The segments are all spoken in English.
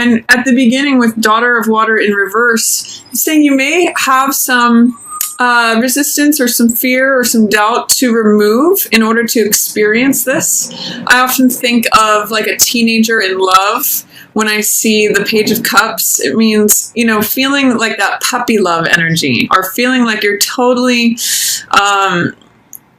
And at the beginning with Daughter of Water in reverse, it's saying you may have some resistance or some fear or some doubt to remove in order to experience this. I often think of like a teenager in love. When I see the Page of Cups, it means, you know, feeling like that puppy love energy, or feeling like you're totally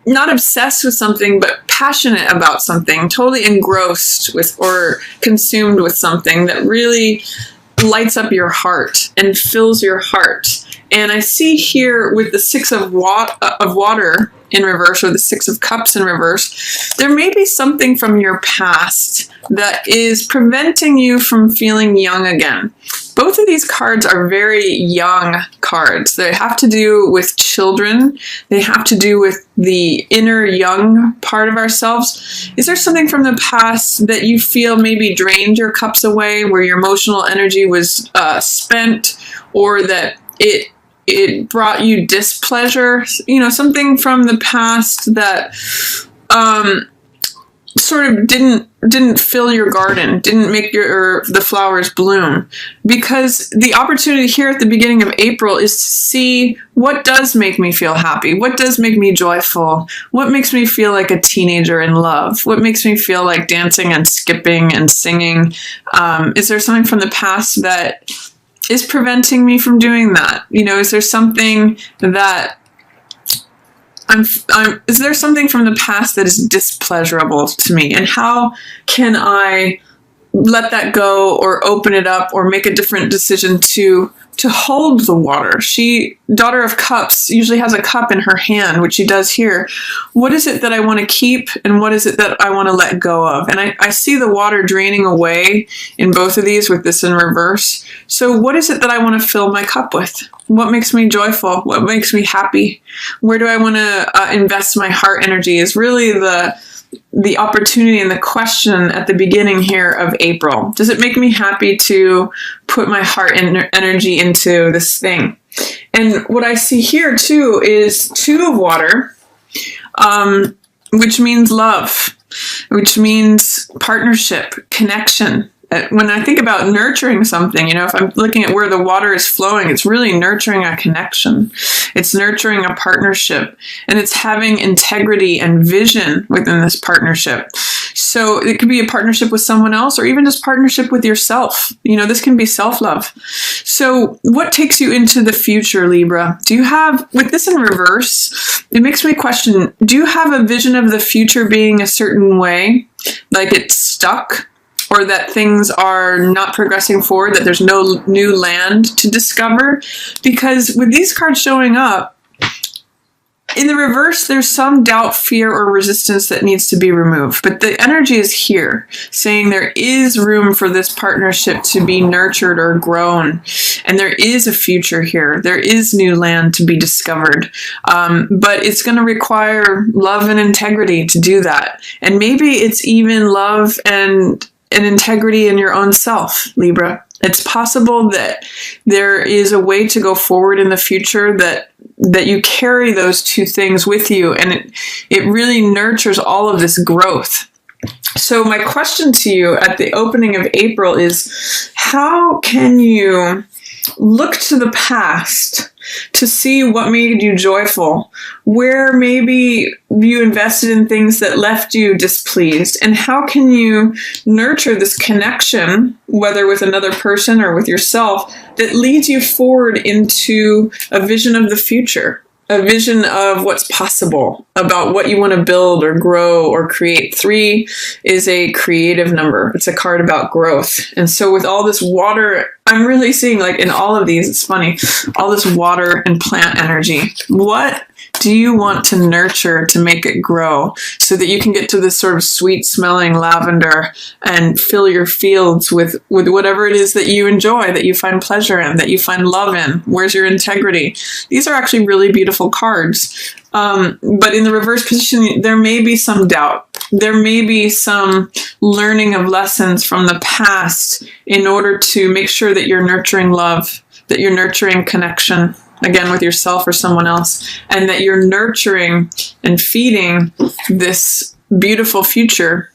not obsessed with something, but passionate about something, totally engrossed with or consumed with something that really lights up your heart and fills your heart. And I see here with the Six of Water in reverse, or the Six of Cups in reverse, there may be something from your past that is preventing you from feeling young again. Both of these cards are very young cards. They have to do with children. They have to do with the inner young part of ourselves. Is there something from the past that you feel maybe drained your cups away, where your emotional energy was spent, or that it brought you displeasure? You know, something from the past that sort of didn't fill your garden, didn't make the flowers bloom. Because the opportunity here at the beginning of April is to see what does make me feel happy, what does make me joyful, what makes me feel like a teenager in love, what makes me feel like dancing and skipping and singing. Is there something from the past that is preventing me from doing that? You know, is there something that is there something from the past that is displeasurable to me? And how can I let that go, or open it up, or make a different decision to hold the water? Daughter of Cups usually has a cup in her hand, which she does here. What is it that I want to keep, and what is it that I want to let go of? And I see the water draining away in both of these with this in reverse. So what is it that I want to fill my cup with? What makes me joyful? What makes me happy? Where do I want to invest my heart energy is really the opportunity and the question at the beginning here of April. Does it make me happy to put my heart and energy into this thing? And what I see here too is Two of Water, which means love, which means partnership, connection. When I think about nurturing something, you know, if I'm looking at where the water is flowing, it's really nurturing a connection. It's nurturing a partnership, and it's having integrity and vision within this partnership. So it could be a partnership with someone else, or even just partnership with yourself. You know, this can be self-love. So what takes you into the future, Libra? Do you have, with this in reverse, it makes me question, do you have a vision of the future being a certain way? Like it's stuck? Or that things are not progressing forward, that there's no new land to discover? Because with these cards showing up, in the reverse, there's some doubt, fear, or resistance that needs to be removed. But the energy is here, saying there is room for this partnership to be nurtured or grown. And there is a future here. There is new land to be discovered. But it's going to require love and integrity to do that. And maybe it's even love and integrity in your own self, Libra. It's possible that there is a way to go forward in the future that you carry those two things with you, and it really nurtures all of this growth. So my question to you at the opening of April is, how can you look to the past to see what made you joyful, where maybe you invested in things that left you displeased, and how can you nurture this connection, whether with another person or with yourself, that leads you forward into a vision of the future, a vision of what's possible, about what you want to build or grow or create. 3 is a creative number. It's a card about growth. And so with all this water, I'm really seeing, like in all of these, it's funny, all this water and plant energy. What do you want to nurture to make it grow so that you can get to this sort of sweet smelling lavender and fill your fields with whatever it is that you enjoy, that you find pleasure in, that you find love in? Where's your integrity? These are actually really beautiful cards. But in the reverse position, there may be some doubt. There may be some learning of lessons from the past in order to make sure that you're nurturing love, that you're nurturing connection, again, with yourself or someone else, and that you're nurturing and feeding this beautiful future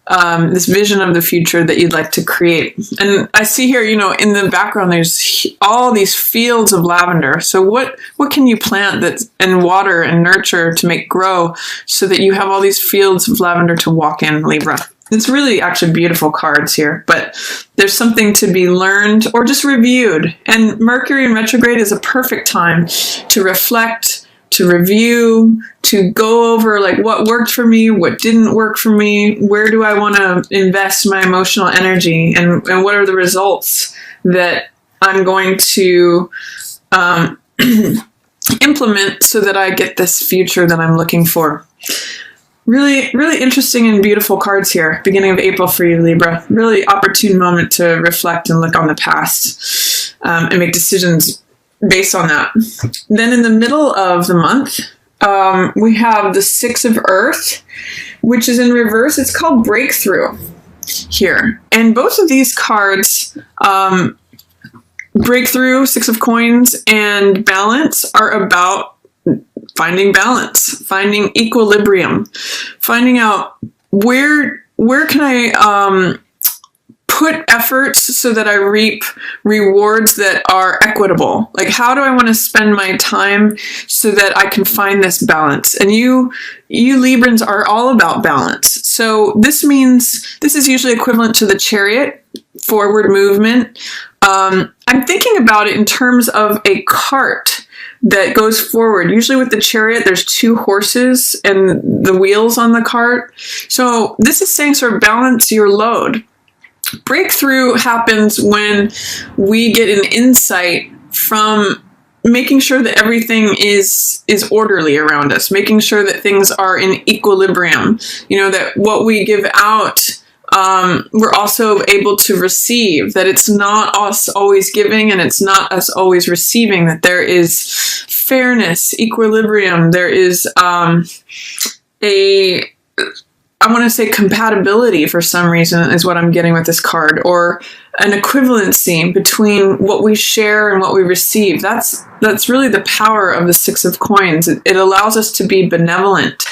this vision of the future that you'd like to create. And I see here, in the background, there's all these fields of lavender. So what can you plant and water and nurture to make grow so that you have all these fields of lavender to walk in, Libra? It's really actually beautiful cards here, but there's something to be learned or just reviewed. And Mercury in retrograde is a perfect time to reflect, to review, to go over like what worked for me, what didn't work for me, where do I want to invest my emotional energy, and what are the results that I'm going to implement so that I get this future that I'm looking for. Really, really interesting and beautiful cards here. Beginning of April for you, Libra. Really opportune moment to reflect and look on the past and make decisions based on that. Then in the middle of the month, we have the Six of Earth, which is in reverse. It's called Breakthrough here. And both of these cards, Breakthrough, Six of Coins, and Balance, are about finding balance, finding equilibrium, finding out where can I put efforts so that I reap rewards that are equitable. Like, how do I want to spend my time so that I can find this balance? And you Librans are all about balance. So this means, this is usually equivalent to the Chariot, forward movement. I'm thinking about it in terms of a cart that goes forward. Usually with the Chariot, there's two horses and the wheels on the cart. So this is saying sort of balance your load. Breakthrough happens when we get an insight from making sure that everything is orderly around us, making sure that things are in equilibrium, that what we give out, we're also able to receive, that it's not us always giving and it's not us always receiving, that there is fairness, equilibrium, there is I want to say compatibility for some reason is what I'm getting with this card, or an equivalency between what we share and what we receive. That's really the power of the Six of Coins. It allows us to be benevolent,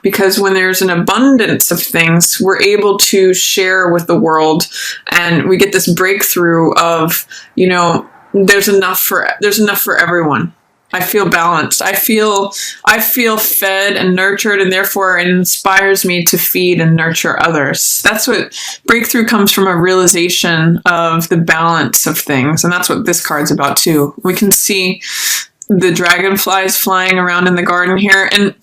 because when there's an abundance of things, we're able to share with the world, and we get this breakthrough of, there's enough for everyone. I feel balanced. I feel fed and nurtured, and therefore it inspires me to feed and nurture others. That's what breakthrough comes from, a realization of the balance of things. And that's what this card's about too. We can see the dragonflies flying around in the garden here. And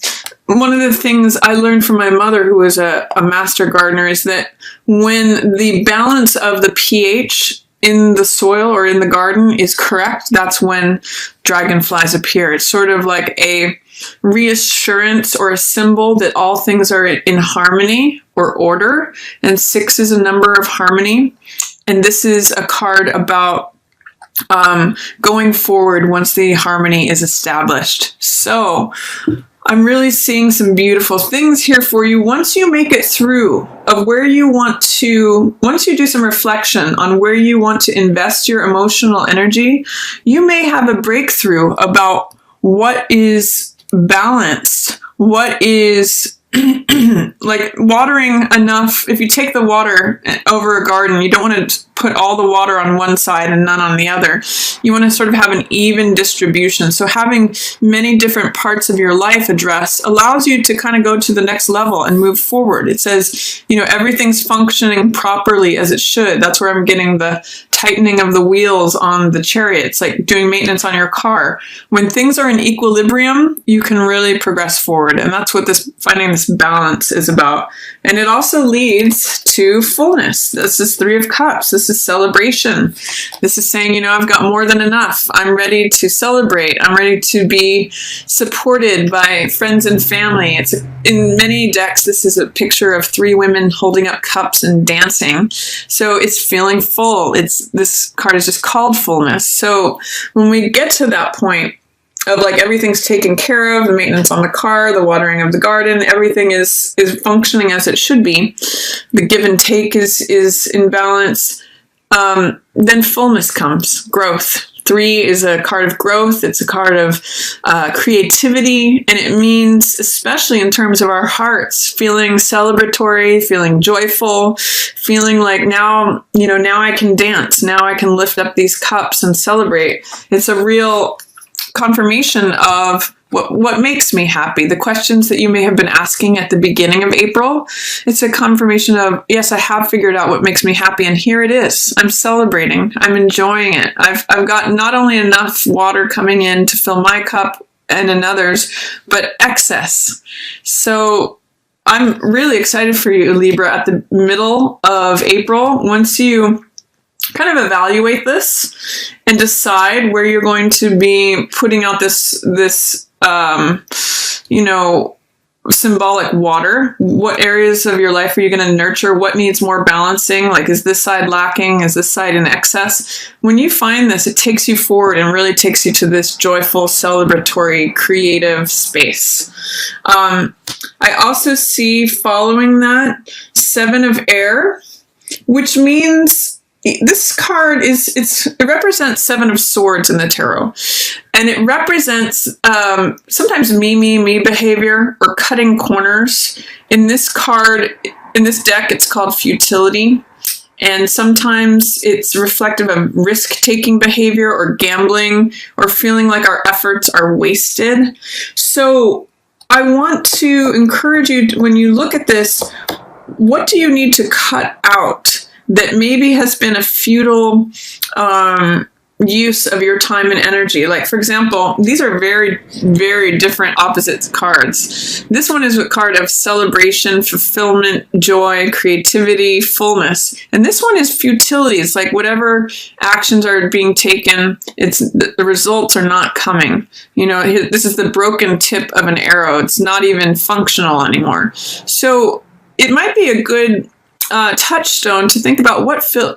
one of the things I learned from my mother, who was a master gardener, is that when the balance of the pH in the soil or in the garden is correct, that's when dragonflies appear. It's sort of like a reassurance or a symbol that all things are in harmony or order. And 6 is a number of harmony. And this is a card about going forward once the harmony is established. So I'm really seeing some beautiful things here for you. Once you make it through of where you want to, once you do some reflection on where you want to invest your emotional energy, you may have a breakthrough about what is balanced, what is like watering enough. If you take the water over a garden, you don't want to put all the water on one side and none on the other. You want to sort of have an even distribution. So having many different parts of your life addressed allows you to kind of go to the next level and move forward. It says, everything's functioning properly as it should. That's where I'm getting the tightening of the wheels on the Chariot. It's like doing maintenance on your car. When things are in equilibrium, you can really progress forward. And that's what finding this balance is about. And it also leads to fullness. This is 3 of Cups. This is celebration. This is saying, I've got more than enough. I'm ready to celebrate. I'm ready to be supported by friends and family. In many decks, this is a picture of 3 women holding up cups and dancing. So it's feeling full. This card is just called fullness. So when we get to that point of like everything's taken care of, the maintenance on the car, the watering of the garden, everything is functioning as it should be, the give and take is in balance, then fullness comes, growth 3 is a card of growth. It's a card of creativity. And it means, especially in terms of our hearts, feeling celebratory, feeling joyful, feeling like now I can dance. Now I can lift up these cups and celebrate. It's a real confirmation of what makes me happy. The questions that you may have been asking at the beginning of April, it's a confirmation of, yes, I have figured out what makes me happy, and here it is. I'm celebrating. I'm enjoying it. I've got not only enough water coming in to fill my cup and another's, but excess. So I'm really excited for you, Libra, at the middle of April. Once you kind of evaluate this and decide where you're going to be putting out this symbolic water. What areas of your life are you going to nurture? What needs more balancing? Like, is this side lacking? Is this side in excess? When you find this, it takes you forward and really takes you to this joyful, celebratory, creative space. I also see following that 7 of air, which means this card it represents 7 of swords in the tarot, and it represents sometimes me behavior or cutting corners. In this deck, it's called futility, and sometimes it's reflective of risk-taking behavior or gambling or feeling like our efforts are wasted. So I want to encourage you, when you look at this, what do you need to cut out that maybe has been a futile use of your time and energy? Like, for example, these are very, very different opposite cards. This one is a card of celebration, fulfillment, joy, creativity, fullness. And this one is futility. It's like whatever actions are being taken, the results are not coming. This is the broken tip of an arrow. It's not even functional anymore. So it might be a good touchstone to think about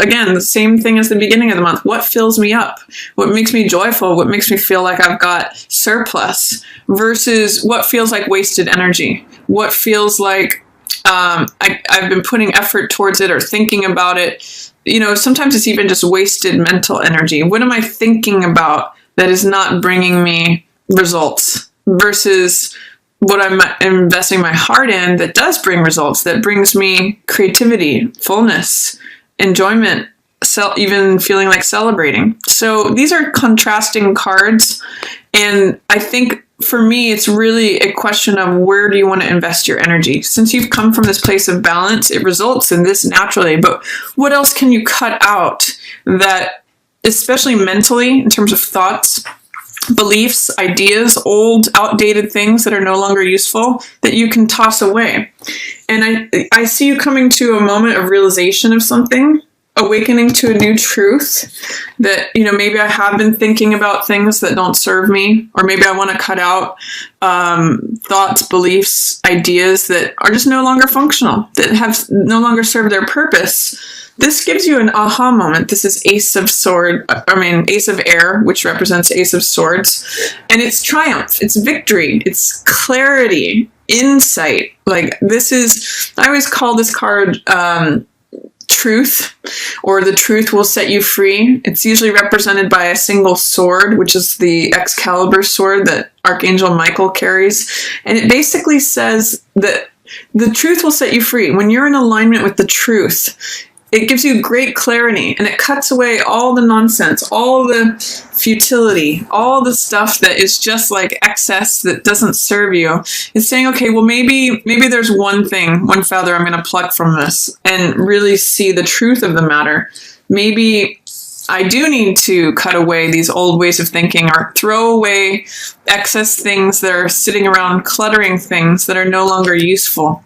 again, the same thing as the beginning of the month. What fills me up? What makes me joyful? What makes me feel like I've got surplus versus what feels like wasted energy? What feels like I've been putting effort towards it or thinking about it? Sometimes it's even just wasted mental energy. What am I thinking about that is not bringing me results versus what I'm investing my heart in that does bring results, that brings me creativity, fullness, enjoyment, even feeling like celebrating. So these are contrasting cards. And I think for me, it's really a question of where do you want to invest your energy? Since you've come from this place of balance, it results in this naturally. But what else can you cut out that, especially mentally, in terms of thoughts, beliefs, ideas, old, outdated things that are no longer useful, that you can toss away? And I see you coming to a moment of realization of something, awakening to a new truth that, maybe I have been thinking about things that don't serve me, or maybe I want to cut out thoughts, beliefs, ideas that are just no longer functional, that have no longer served their purpose. This gives you an aha moment. This is Ace of Air, which represents Ace of Swords. And it's triumph, it's victory, it's clarity, insight. Like, I always call this card truth, or the truth will set you free. It's usually represented by a single sword, which is the Excalibur sword that Archangel Michael carries. And it basically says that the truth will set you free. When you're in alignment with the truth, it gives you great clarity, and it cuts away all the nonsense, all the futility, all the stuff that is just like excess that doesn't serve you. It's saying, okay, well, maybe there's one feather I'm going to pluck from this and really see the truth of the matter. Maybe I do need to cut away these old ways of thinking, or throw away excess things that are sitting around cluttering things that are no longer useful,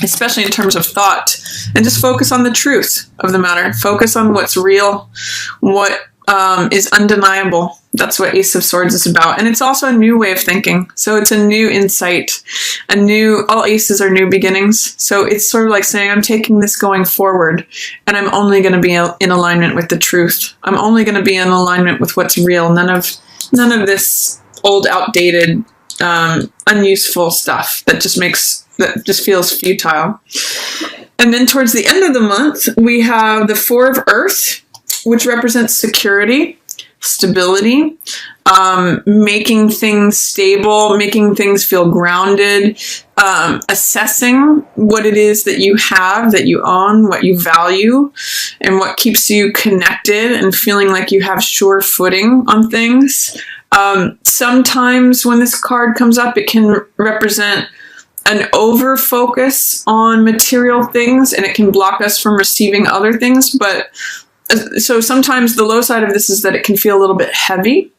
especially in terms of thought, and just focus on the truth of the matter. Focus on what's real, what is undeniable. That's what Ace of Swords is about. And it's also a new way of thinking. So it's a new insight, all aces are new beginnings. So it's sort of like saying, I'm taking this going forward, and I'm only going to be in alignment with the truth. I'm only going to be in alignment with what's real. None of this old, outdated, unuseful stuff that just feels futile. And then towards the end of the month, we have the 4 of Earth, which represents security, stability, making things stable, making things feel grounded, assessing what it is that you have, that you own, what you value, and what keeps you connected and feeling like you have sure footing on things. Sometimes when this card comes up, it can represent an over focus on material things, and it can block us from receiving other things. But so sometimes the low side of this is that it can feel a little bit heavy.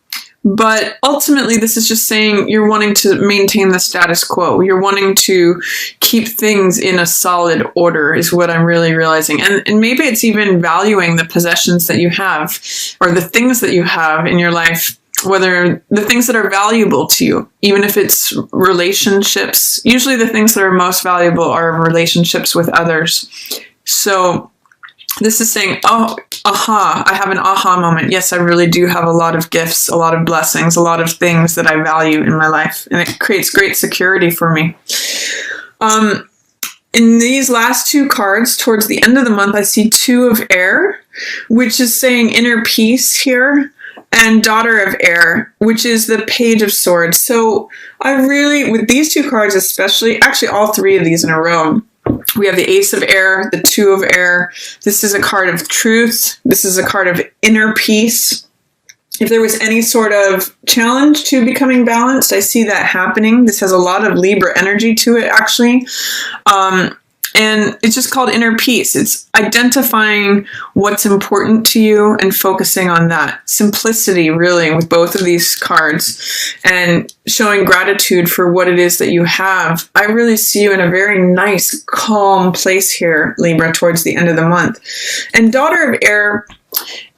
But ultimately, this is just saying you're wanting to maintain the status quo. You're wanting to keep things in a solid order is what I'm really realizing. And maybe it's even valuing the possessions that you have or the things that you have in your life, whether the things that are valuable to you, even if it's relationships. Usually the things that are most valuable are relationships with others. So this is saying, oh, aha, I have an aha moment. Yes, I really do have a lot of gifts, a lot of blessings, a lot of things that I value in my life. And it creates great security for me. In these last two cards, towards the end of the month, I see Two of Air, which is saying inner peace here, and Daughter of Air, which is the Page of Swords. So I really, with these two cards especially, actually all three of these in a row, we have the Ace of Air, the Two of Air. This is a card of truth. This is a card of inner peace. If there was any sort of challenge to becoming balanced, I see that happening. This has a lot of Libra energy to it, actually. And it's just called inner peace. It's identifying what's important to you and focusing on that. Simplicity, really, with both of these cards, and showing gratitude for what it is that you have. I really see you in a very nice, calm place here, Libra, towards the end of the month. And Daughter of Air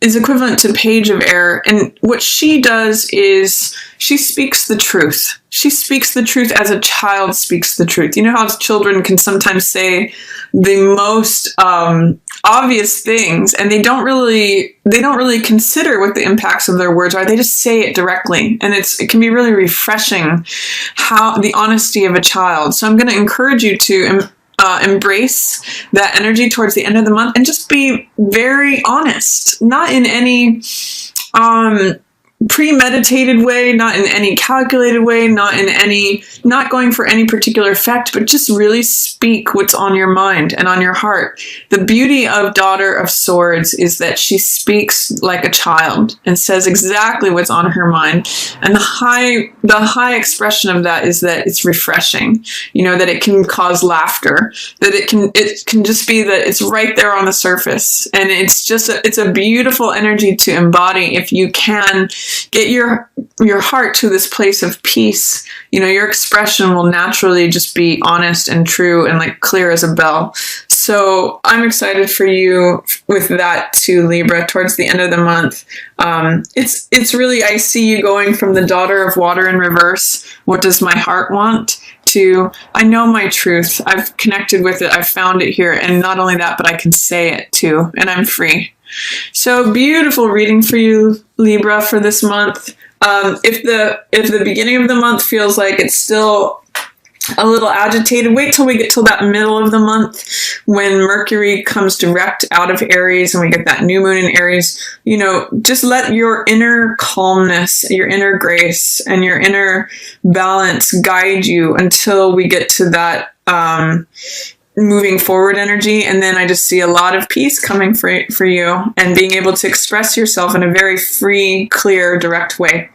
is equivalent to Page of Air. And what she does is she speaks the truth. She speaks the truth as a child speaks the truth. You know how children can sometimes say the most obvious things, and they don't really consider what the impacts of their words are. They just say it directly, and it can be really refreshing, how the honesty of a child. So I'm going to encourage you to embrace that energy towards the end of the month and just be very honest, not in any premeditated way, not in any calculated way, not going for any particular effect, but just really speak what's on your mind and on your heart. The beauty of Daughter of Swords is that she speaks like a child and says exactly what's on her mind. And the high expression of that is that it's refreshing, that it can cause laughter, that it can just be that it's right there on the surface. And it's a beautiful energy to embody if you can get your heart to this place of peace. Your expression will naturally just be honest and true and like clear as a bell. So I'm excited for you with that too, Libra, towards the end of the month. It's really, I see you going from the Daughter of Water in reverse, what does my heart want, to I know my truth. I've connected with it. I've found it here. And not only that, but I can say it too. And I'm free. So beautiful reading for you, Libra, for this month. If the beginning of the month feels like it's still a little agitated, wait till we get till that middle of the month when Mercury comes direct out of Aries and we get that new moon in Aries. Just let your inner calmness, your inner grace, and your inner balance guide you until we get to that moving forward energy. And then I just see a lot of peace coming for you and being able to express yourself in a very free, clear, direct way.